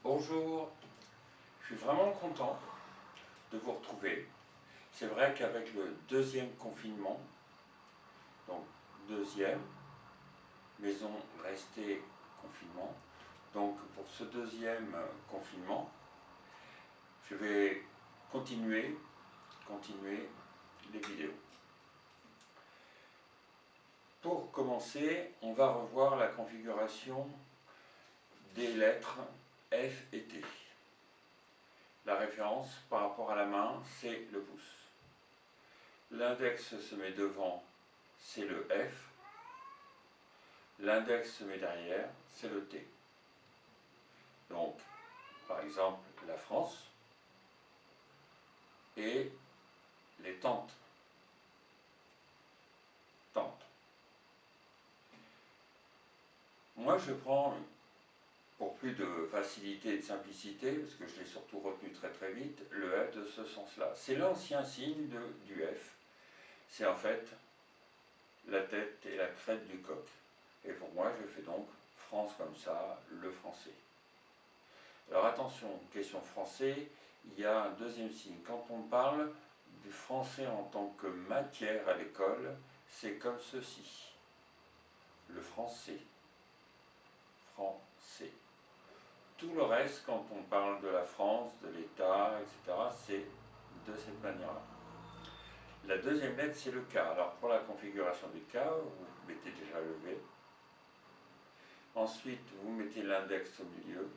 Bonjour, je suis vraiment content de vous retrouver. C'est vrai qu'avec le deuxième confinement, donc deuxième, maison restée confinement, donc pour ce deuxième confinement, je vais continuer les vidéos. Pour commencer, on va revoir la configuration des lettres F et T. La référence par rapport à la main, c'est le pouce. L'index se met devant, c'est le F. L'index se met derrière, c'est le T. Donc, par exemple, la France et les tantes. Tantes. Moi, je prends, pour plus de facilité et de simplicité, parce que je l'ai surtout retenu très vite, le F de ce sens-là. C'est l'ancien signe du F. C'est en fait la tête et la crête du coq. Et pour moi, je fais donc France comme ça, le français. Alors attention, question français, il y a un deuxième signe. Quand on parle du français en tant que matière à l'école, c'est comme ceci. Le français. Français. Tout le reste, quand on parle de la France, de l'État, etc., c'est de cette manière-là. La deuxième lettre, c'est le K. Alors pour la configuration du K, vous mettez déjà le V. Ensuite, vous mettez l'index au milieu.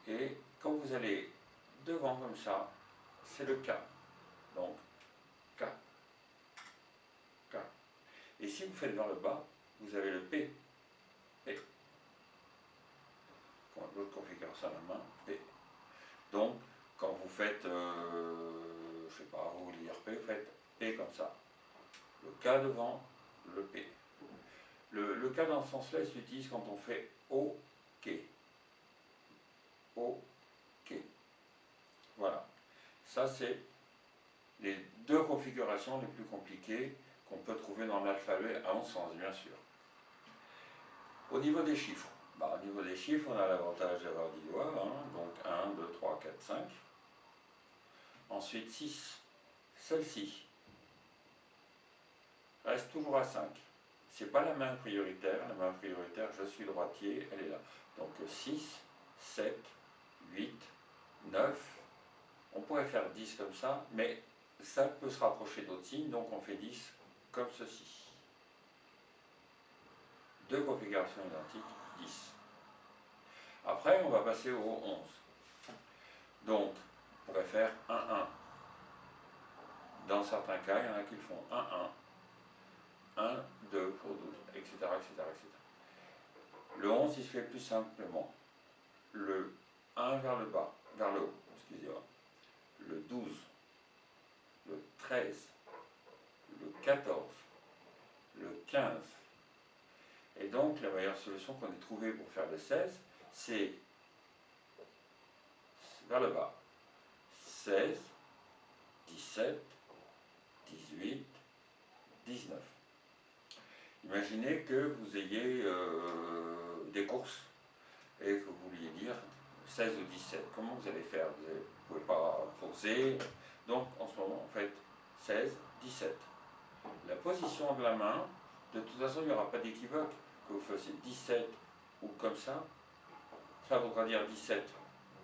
Et quand vous allez devant comme ça, c'est le K. Donc, K. K. Et si vous faites vers le bas, vous avez le P. P. L'autre configuration à la main, P. Donc, quand vous faites, je sais pas, vous voulez dire P, vous faites P comme ça. Le K devant, le P. Le K dans ce sens-là, il s'utilise quand on fait OK. OK. Voilà. Ça, c'est les deux configurations les plus compliquées qu'on peut trouver dans l'alphabet, à mon sens, bien sûr. Au niveau des chiffres, on a l'avantage d'avoir 10 doigts, hein, donc 1, 2, 3, 4, 5. Ensuite 6, celle-ci reste toujours à 5. Ce n'est pas la main prioritaire, je suis droitier, elle est là. Donc 6, 7, 8, 9, on pourrait faire 10 comme ça, mais ça peut se rapprocher d'autres signes, donc on fait 10 comme ceci. Deux configurations identiques, 10. Après, on va passer au 11. Donc, on pourrait faire 1, 1. Dans certains cas, il y en a qui font 1, 1, 1, 2 pour 12, etc., etc., etc. Le 11, il se fait plus simplement. Le 1 vers le bas, vers le haut, excusez-moi. Le 12, le 13, le 14, le 15. Et donc, la meilleure solution qu'on ait trouvée pour faire le 16, c'est vers le bas. 16, 17, 18, 19. Imaginez que vous ayez des courses et que vous vouliez dire 16 ou 17. Comment vous allez faire? Vous ne pouvez pas poser. Donc, en ce moment, en fait, 16, 17. La position de la main, de toute façon, il n'y aura pas d'équivoque. Que vous fassiez 17 ou comme ça voudra dire 17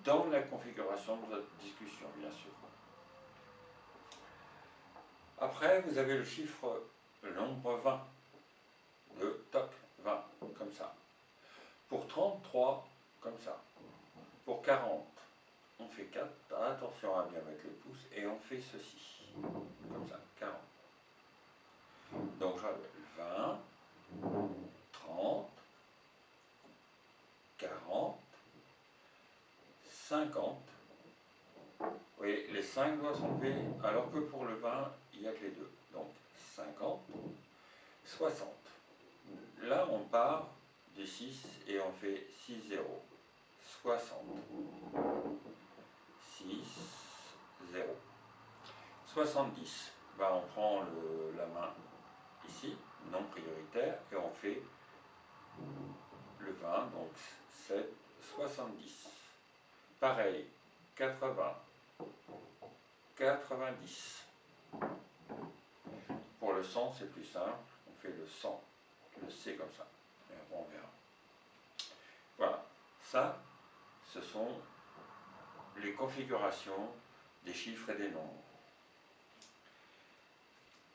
dans la configuration de votre discussion, bien sûr. Après, vous avez le nombre 20. Le toc 20, comme ça. Pour 33, comme ça. Pour 40, on fait 4. Attention à bien mettre le pouce. Et on fait ceci. Comme ça, 40. Donc, j'avais 20, 30, 40, 50. Vous voyez, les 5 doigts sont levés, alors que pour le 20, il n'y a que les deux. Donc, 50, 60. Là, on part du 6 et on fait 6, 0. 60. 6, 0. 70. Ben, on prend la main ici, non prioritaire, et on fait le 20, donc 7, 70. pareil, 80, 90. Pour le 100, c'est plus simple, on fait le 100, le C comme ça, et après on verra. Voilà, ça, ce sont les configurations des chiffres et des nombres.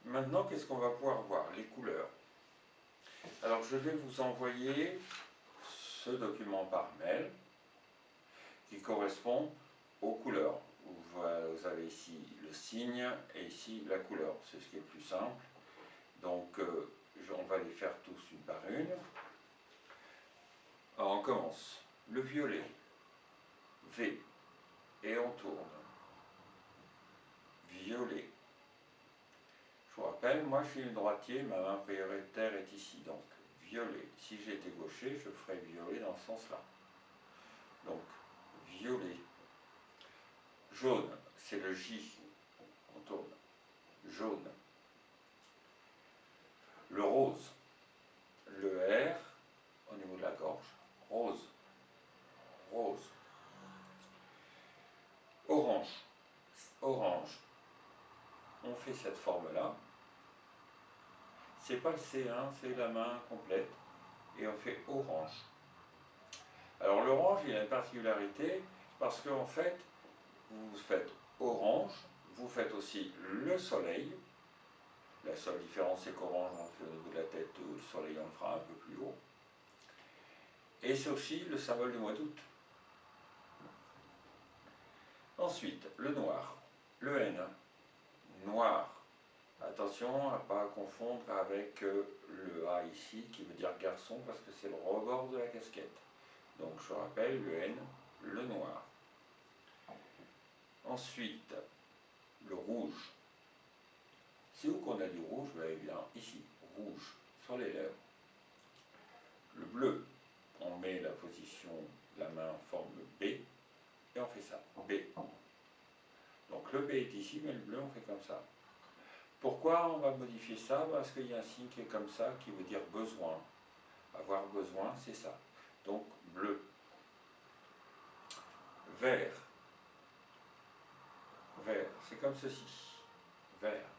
Maintenant, qu'est-ce qu'on va pouvoir voir? Les couleurs. Alors, je vais vous envoyer ce document par mail qui correspond aux couleurs. Vous avez ici le signe et ici la couleur. C'est ce qui est plus simple. Donc, on va les faire tous une par une. Alors, on commence. Le violet, V, et on tourne. Violet. Je vous rappelle, moi je suis une droitier, ma main prioritaire est ici. Donc, violet. Si j'étais gaucher, je ferais violet dans ce sens-là. Donc, violet. Jaune, c'est le J. On tourne. Jaune. Le rose. Le R au niveau de la gorge. Rose. Rose. Orange. Orange. On fait cette forme-là. C'est pas le C1, c'est la main complète. Et on fait orange. Alors l'orange, il a une particularité parce qu'en fait, vous faites orange, vous faites aussi le soleil. La seule différence, c'est qu'orange, on le fait au niveau de la tête, le soleil, on le fera un peu plus haut. Et c'est aussi le symbole du mois d'août. Ensuite, le noir, le N, noir. Attention à ne pas confondre avec le A ici, qui veut dire garçon, parce que c'est le rebord de la casquette. Donc je rappelle, le N, le noir. Ensuite, le rouge. C'est où qu'on a du rouge? Eh bien, ici, rouge, sur les lèvres. Le bleu, on met la position de la main en forme B, et on fait ça, B. Donc le B est ici, mais le bleu, on fait comme ça. Pourquoi on va modifier ça? Parce qu'il y a un signe qui est comme ça, qui veut dire besoin. Avoir besoin, c'est ça. Donc, bleu. Vert. Vert, c'est comme ceci. Vert.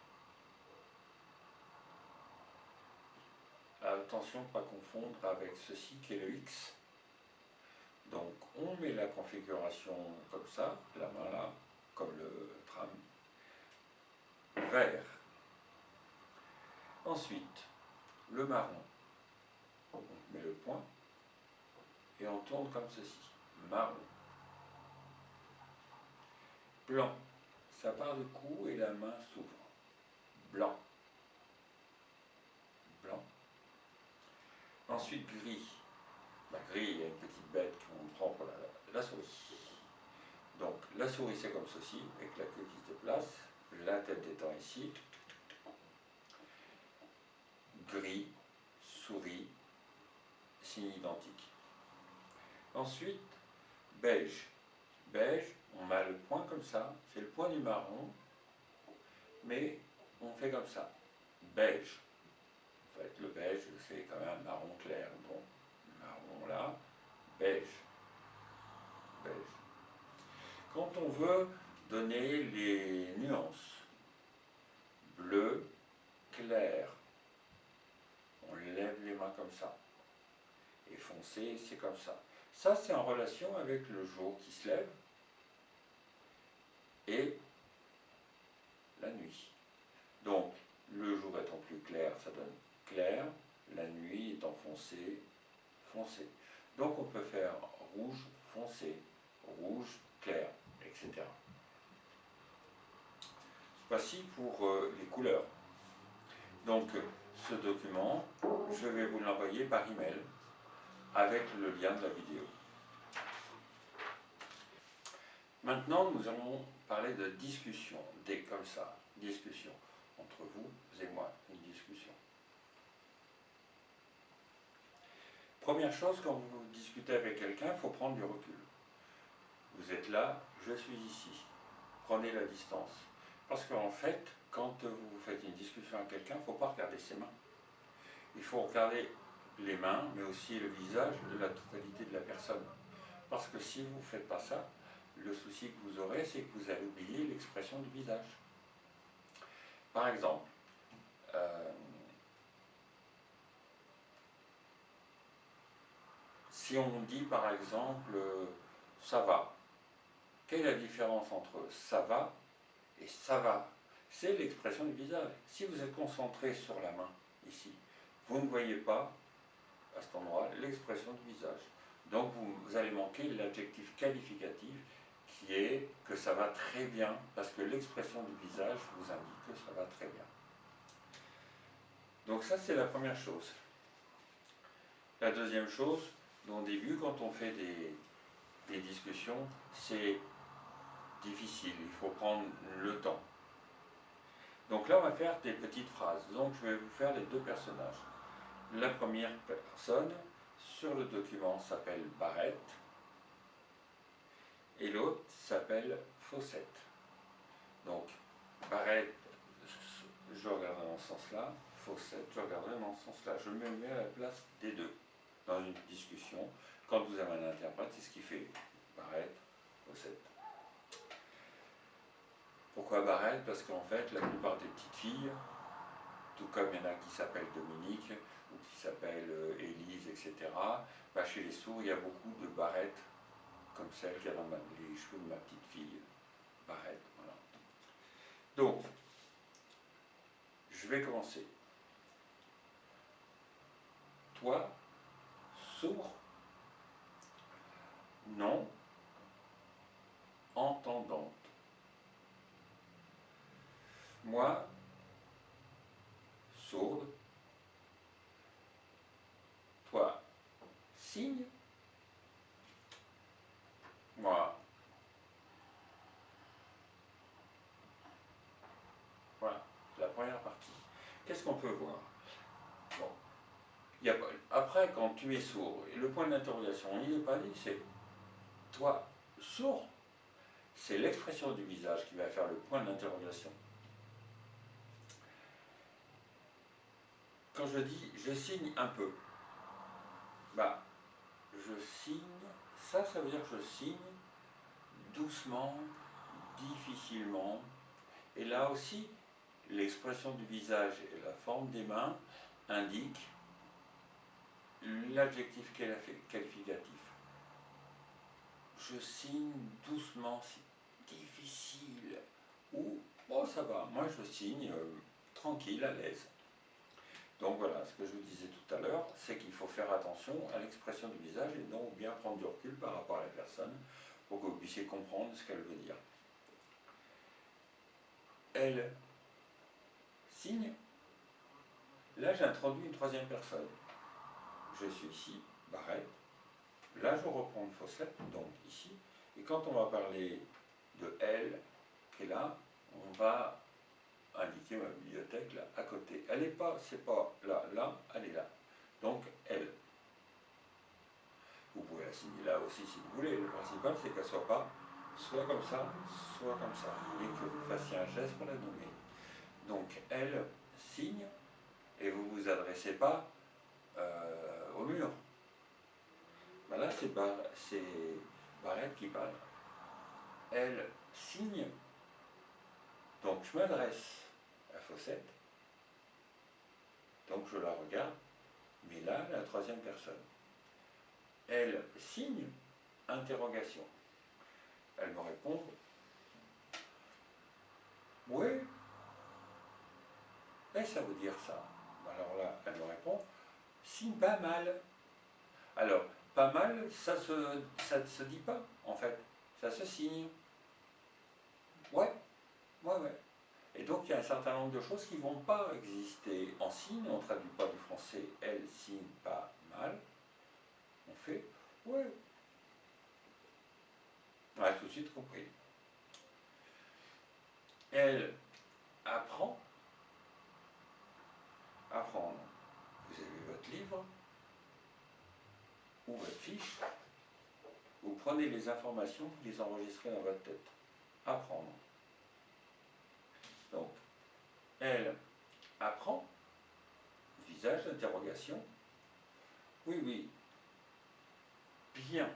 Attention, pas confondre avec ceci qui est le X. Donc, on met la configuration comme ça, la main là, comme le tram. Vert. Ensuite, le marron. On met le point et on tourne comme ceci. Marron. Blanc. Ça part du cou et la main s'ouvre. Blanc. Blanc. Ensuite, gris. Gris, il y a une petite bête qu'on prend pour la souris. Donc, la souris, c'est comme ceci, avec la queue qui se déplace, la tête étant ici. Gris, souris, signe identique. Ensuite, beige. Beige, on met le point comme ça, c'est le point du marron, mais on fait comme ça. Beige. En fait, le beige, c'est quand même un marron clair. Bon, marron là, beige. Beige. Quand on veut donner les nuances, bleu, clair, on lève les mains comme ça. Et foncé, c'est comme ça. Ça, c'est en relation avec le jour qui se lève et la nuit. Donc, le jour étant plus clair, ça donne clair, la nuit étant foncé, foncé. Donc, on peut faire rouge, foncé, rouge, clair, etc. Voici pour les couleurs. Donc, ce document, je vais vous l'envoyer par email avec le lien de la vidéo. Maintenant, nous allons parler de discussion, comme ça, discussion entre vous et moi, une discussion. Première chose, quand vous discutez avec quelqu'un, il faut prendre du recul. Vous êtes là, je suis ici. Prenez la distance. Parce qu'en fait, quand vous faites une discussion avec quelqu'un, il ne faut pas regarder ses mains. Il faut regarder les mains, mais aussi le visage de la totalité de la personne. Parce que si vous ne faites pas ça, le souci que vous aurez, c'est que vous allez oublier l'expression du visage. Par exemple, si on dit par exemple ça va, quelle est la différence entre ça va et ça va? C'est l'expression du visage. Si vous êtes concentré sur la main, ici, vous ne voyez pas, à cet endroit, l'expression du visage. Donc vous allez manquer l'adjectif qualificatif qui est que ça va très bien, parce que l'expression du visage vous indique que ça va très bien. Donc ça, c'est la première chose. La deuxième chose, au début, quand on fait des discussions, c'est difficile, il faut prendre le temps. Donc là, on va faire des petites phrases. Donc je vais vous faire les deux personnages. La première personne sur le document s'appelle Barrette et l'autre s'appelle Fawcett. Donc Barrette, je regarderai dans ce sens-là, Fawcett, je regarderai dans ce sens-là. Je me mets à la place des deux dans une discussion. Quand vous avez un interprète, c'est ce qu'il fait. Barrette, Fawcett. Pourquoi Barrette? Parce qu'en fait, la plupart des petites filles, tout comme il y en a qui s'appellent Dominique, ou qui s'appellent Élise, etc., bah, chez les sourds, il y a beaucoup de Barrettes, comme celle qui a dans les cheveux de ma petite fille. Barrette, voilà. Donc, je vais commencer. Toi, sourd? Non, entendante. Moi, sourde. Toi, signe. Moi, voilà, la première partie. Qu'est-ce qu'on peut voir? Bon, il y a, après, quand tu es sourd, le point d'interrogation, il n'est pas dit, c'est toi, sourd. C'est l'expression du visage qui va faire le point d'interrogation. Quand je dis je signe un peu, bah, je signe, ça veut dire que je signe doucement, difficilement. Et là aussi, l'expression du visage et la forme des mains indiquent l'adjectif qualificatif. Je signe doucement, c'est difficile. Ou, bon, ça va, moi je signe tranquille, à l'aise. Donc voilà, ce que je vous disais tout à l'heure, c'est qu'il faut faire attention à l'expression du visage et donc bien prendre du recul par rapport à la personne pour que vous puissiez comprendre ce qu'elle veut dire. Elle signe. Là, j'introduis une troisième personne. Je suis ici, Barrette. Là, je reprends Fawcett, donc ici. Et quand on va parler de elle, qui est là, on va indiquer ma bibliothèque là, à côté. Elle n'est pas, c'est pas là, là, elle est là. Donc, elle. Vous pouvez la signer là aussi si vous voulez. Le principal, c'est qu'elle soit pas soit comme ça, soit comme ça. Et que vous fassiez un geste pour la nommer. Donc, elle signe et vous ne vous adressez pas au mur. Ben là, c'est Barrette qui parle. Elle signe. Donc, je m'adresse à Fawcett. Donc, je la regarde. Mais là, la troisième personne. Elle signe, interrogation. Elle me répond, oui, et ça veut dire ça. Alors là, elle me répond, signe pas mal. Alors, pas mal, ça ne se dit pas, en fait. Ça se signe. Ouais, ouais, ouais. Et donc, il y a un certain nombre de choses qui ne vont pas exister en signe. On ne traduit pas du français, elle signe pas mal. On fait, ouais. On a tout de suite compris. Elle apprend. Apprendre. Vous avez votre livre ou votre fiche. Vous prenez les informations, vous les enregistrez dans votre tête. Apprendre. Donc, elle apprend. Visage d'interrogation. Oui, oui. Bien.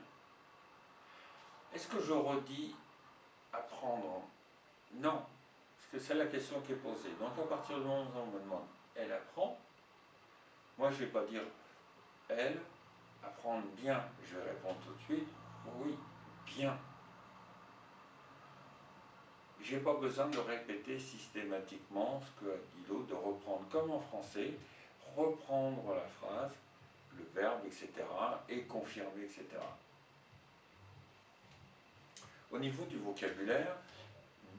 Est-ce que je redis apprendre? Non, parce que c'est la question qui est posée. Donc à partir du moment où on me demande elle apprend, moi je ne vais pas dire elle, apprendre bien, je vais répondre tout de suite, oui, bien. Je n'ai pas besoin de répéter systématiquement ce que a dit l'autre, de reprendre comme en français, reprendre la phrase, le verbe, etc., et confirmer, etc. Au niveau du vocabulaire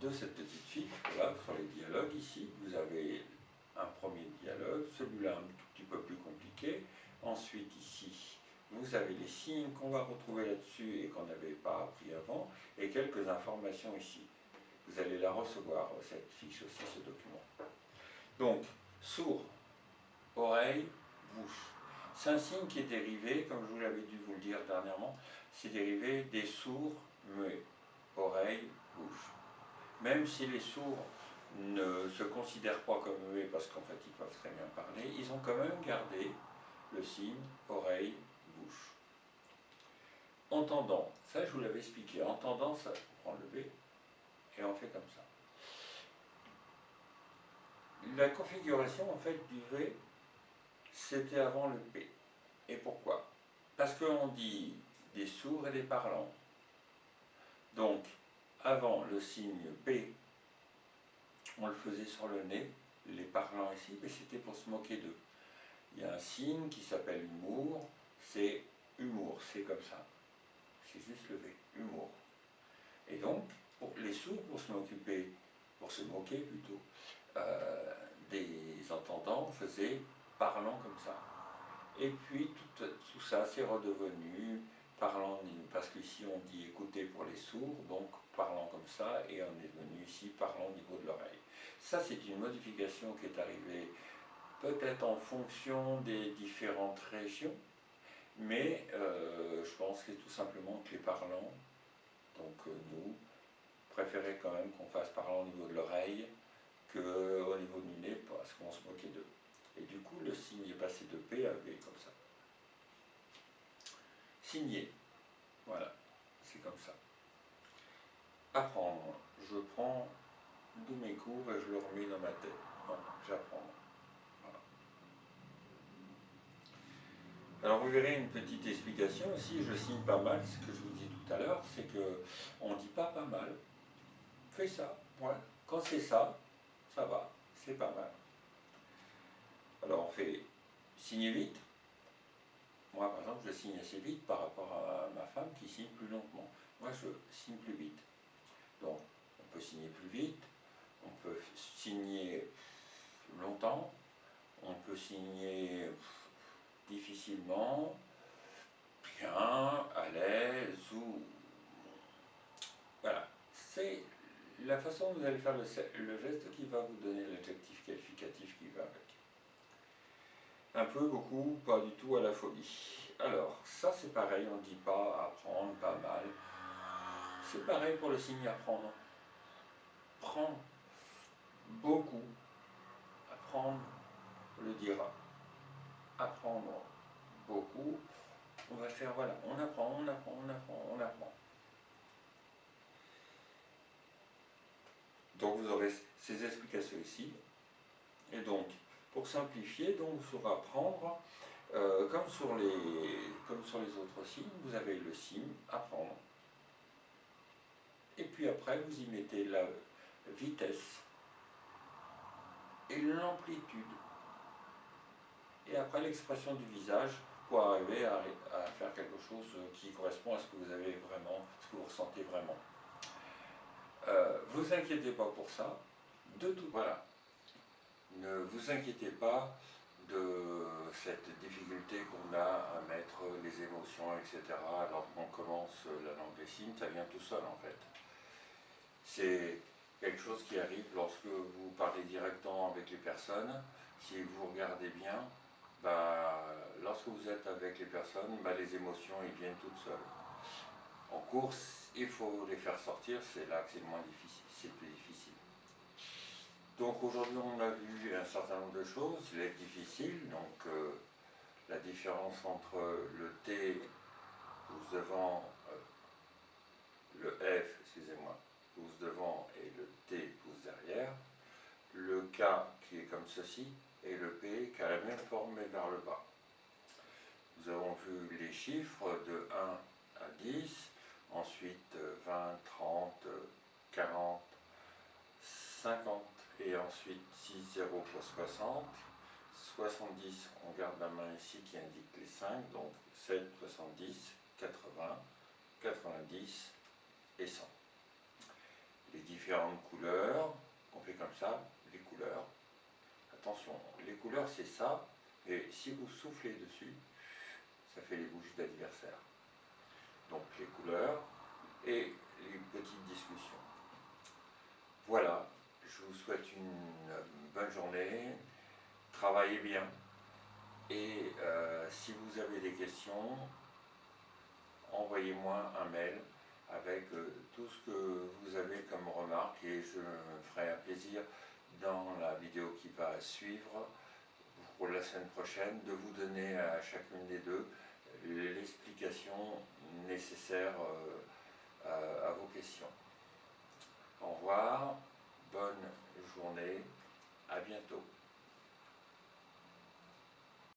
de cette petite fiche, voilà, sur les dialogues ici, vous avez un premier dialogue, celui-là un tout petit peu plus compliqué. Ensuite, ici, vous avez les signes qu'on va retrouver là-dessus et qu'on n'avait pas appris avant, et quelques informations ici. Vous allez la recevoir, cette fiche aussi, ce document. Donc, sourd, oreille, bouche. C'est un signe qui est dérivé, comme je vous l'avais dû vous le dire dernièrement, c'est dérivé des sourds, muets, oreille, bouche. Même si les sourds ne se considèrent pas comme muets parce qu'en fait ils peuvent très bien parler, ils ont quand même gardé le signe oreille, bouche. Entendant, ça je vous l'avais expliqué, entendant, ça, on prend le V et on fait comme ça. La configuration en fait du V, c'était avant le P. Et pourquoi? Parce qu'on dit des sourds et des parlants. Donc, avant le signe P, on le faisait sur le nez, les parlants ici, mais c'était pour se moquer d'eux. Il y a un signe qui s'appelle humour, c'est humour, c'est comme ça. C'est juste le V, humour. Et donc, pour les sourds, pour se moquer plutôt, des entendants, faisaient parlant comme ça. Et puis tout ça c'est redevenu parlant, parce qu'ici on dit écouter pour les sourds, donc parlant comme ça, et on est venu ici parlant au niveau de l'oreille. Ça c'est une modification qui est arrivée peut-être en fonction des différentes régions, mais je pense que tout simplement que les parlants, donc nous, préféraient quand même qu'on fasse parlant au niveau de l'oreille qu'au niveau du nez, parce qu'on se moquait d'eux. Et du coup, le signe est passé de P à V comme ça. Signer, voilà, c'est comme ça. Apprendre, je prends de mes cours et je le remets dans ma tête. Voilà, j'apprends. Voilà. Alors vous verrez une petite explication aussi, je signe pas mal, ce que je vous dis tout à l'heure, c'est que on dit pas mal, fais ça, ouais. Quand c'est ça, ça va, c'est pas mal. Alors on fait signer vite. Moi, par exemple, je signe assez vite par rapport à ma femme qui signe plus lentement. Moi, je signe plus vite. Donc, on peut signer plus vite, on peut signer longtemps, on peut signer difficilement, bien, à l'aise, ou... Voilà. C'est la façon dont vous allez faire le geste qui va vous donner l'adjectif qualificatif qui va avec. Un peu, beaucoup, pas du tout à la folie. Alors, ça c'est pareil, on ne dit pas apprendre, pas mal. C'est pareil pour le signe apprendre. Prendre, beaucoup. Apprendre, on le dira. Apprendre, beaucoup. On va faire, voilà, on apprend, on apprend, on apprend, on apprend. Donc vous aurez ces explications ici. Et donc, pour simplifier, donc sur apprendre, comme sur les autres signes, vous avez le signe apprendre. Et puis après, vous y mettez la vitesse et l'amplitude. Et après, l'expression du visage pour arriver à faire quelque chose qui correspond à ce que vous avez vraiment, ce que vous ressentez vraiment. Vous inquiétez pas pour ça. De tout, voilà. Ne vous inquiétez pas de cette difficulté qu'on a à mettre les émotions, etc. Alors qu'on commence la langue des signes, ça vient tout seul en fait. C'est quelque chose qui arrive lorsque vous parlez directement avec les personnes. Si vous regardez bien, lorsque vous êtes avec les personnes, les émotions ils viennent toutes seules. En course, il faut les faire sortir, c'est là que c'est moins difficile, c'est plus difficile. Donc aujourd'hui on a vu un certain nombre de choses, il est difficile, donc la différence entre le T pouce devant K qui est comme ceci, et le P qui a la même forme mais vers le bas. Nous avons vu les chiffres de 1 à 10, ensuite 20, 30, 40, 50, et ensuite 6 zéros pour 60. 70, on garde la main ici qui indique les 5, donc 7, 70, 80, 90 et 100. Les différentes couleurs, on fait comme ça, les couleurs. Attention, les couleurs c'est ça, et si vous soufflez dessus, ça fait les bougies d'anniversaire. Donc les couleurs et les petites discussions. Voilà, je vous souhaite une bonne journée, travaillez bien, et si vous avez des questions, envoyez-moi un mail avec tout ce que vous avez comme remarque, et je me ferai un plaisir dans la vidéo qui va suivre pour la semaine prochaine de vous donner à chacune des deux l'explication nécessaire à vos questions. Au revoir, bonne journée, à bientôt.